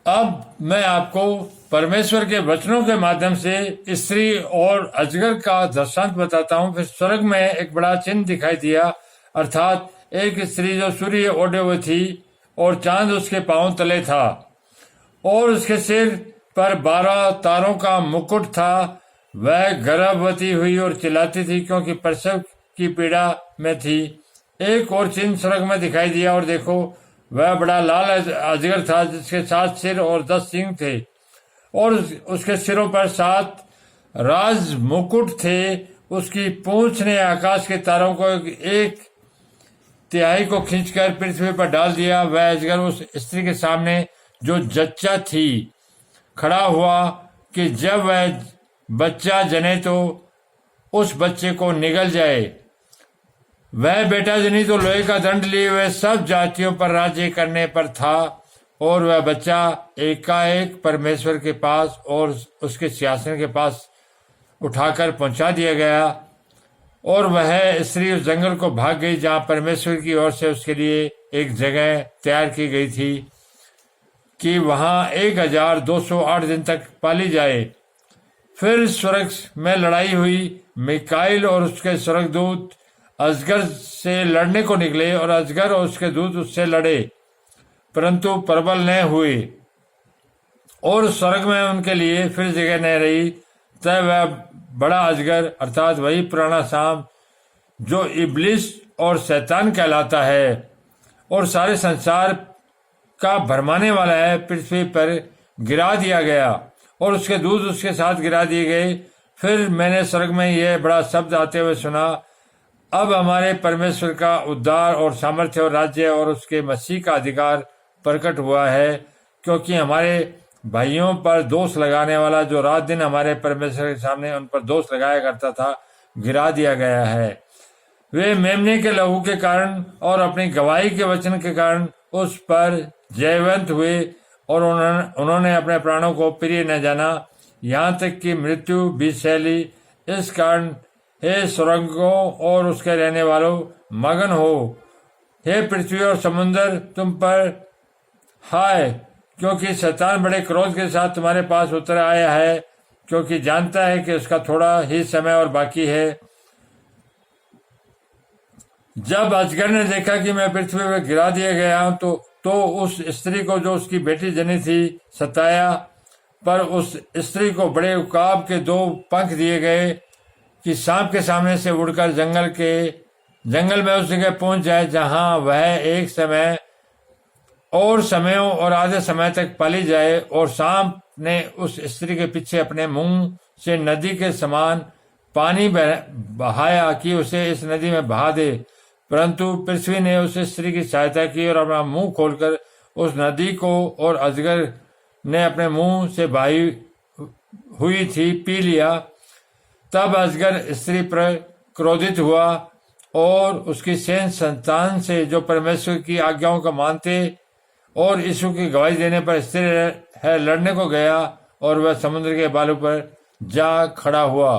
अब मैं आपको परमेश्वर के वचनों के माध्यम से स्त्री और अजगर का दृष्टांत बताता हूं। फिर स्वर्ग में एक बड़ा चिन्ह दिखाई दिया, अर्थात एक स्त्री जो सूर्य ओढ़े हुए थी और चांद उसके पांव तले था, और उसके सिर पर 12 तारों का मुकुट था। वह गर्भवती हुई और चिल्लाती थी, क्योंकि प्रसव की पीड़ा में थी। एक और चिन्ह स्वर्ग में दिखाई दिया, और देखो, वह बड़ा लाल अजगर था, जिसके 7 सिर और 10 सींग थे, और उसके सिरों पर 7 राज मुकुट थे। उसकी पूंछ ने आकाश के तारों को एक तिहाई को खींचकर पृथ्वी पर डाल दिया। वह अजगर उस स्त्री के सामने जो जच्चा थी खड़ा हुआ कि जब वह बच्चा जने तो उस बच्चे को निगल जाए। वह बेटा जनी तो लोहे का दंड लिए हुए सब जातियों पर राज्य करने पर था, और वह बच्चा एकाएक परमेश्वर के पास और उसके सिंहासन के पास उठाकर पहुंचा दिया गया। और वह स्त्री उस जंगल को भाग गई, जहां परमेश्वर की ओर से उसके लिए एक जगह तैयार की गई थी कि वहां 1208 दिन तक पाली जाए। फिर स्वर्ग में लड़ाई हुई। मिकाइल और उसके स्वर्गदूत अजगर से लड़ने को निकले, और अजगर और उसके दूत उससे लड़े, परंतु प्रबल न हुए, और स्वर्ग में उनके लिए फिर जगह न रही। तब वह बड़ा अजगर, अर्थात वही पुराना सांप जो इब्लिस और शैतान कहलाता है और सारे संसार का भरमाने वाला है, पृथ्वी पर गिरा दिया गया, और उसके दूत उसके साथ गिरा दिए गए। फिर मैंने स्वर्ग में यह बड़ा शब्द आते हुए सुना, अब हमारे परमेश्वर का उद्धार और सामर्थ्य और राज्य और उसके मसीह का अधिकार प्रकट हुआ है, क्योंकि हमारे भाइयों पर दोष लगाने वाला जो रात दिन हमारे परमेश्वर के सामने उन पर दोष लगाया करता था, गिरा दिया गया है। वे मेमने के लहू के कारण और अपनी गवाही के वचन के कारण उस पर जयवंत हुए, और उन्होंने अपने प्राणों को प्रिय न जाना, यहाँ तक कि मृत्यु भी सैली। इस कारण हे सुरंगों और उसके रहने वालों, मगन हो। हे पृथ्वी और समुद्र, तुम पर हाय, क्योंकि शैतान बड़े क्रोध के साथ तुम्हारे पास उतर आया है, क्योंकि जानता है कि उसका थोड़ा ही समय और बाकी है। जब अजगर ने देखा कि मैं पृथ्वी पर गिरा दिया गया हूं, तो उस स्त्री को जो उसकी बेटी जनी थी सताया, पर उस स्त्री को बड़े उकाब के 2 पंख दिए गए कि सांप के सामने से उड़कर जंगल में उस जगह पहुंच जाए जहां वह एक समय और समयों और आधे समय तक पाली जाए। और सांप ने उस स्त्री के पीछे अपने मुंह से नदी के समान पानी बहाया कि उसे इस नदी में बहा दे, परंतु पृथ्वी ने उस स्त्री की सहायता की और अपना मुंह खोलकर उस नदी को और अजगर ने अपने मुंह से बही हुई थी पी लिया। तब अजगर स्त्री पर क्रोधित हुआ और उसकी सेन संतान से जो परमेश्वर की आज्ञाओं को मानते और यीशु की गवाही देने पर स्थिर है लड़ने को गया, और वह समुद्र के बालू पर जा खड़ा हुआ।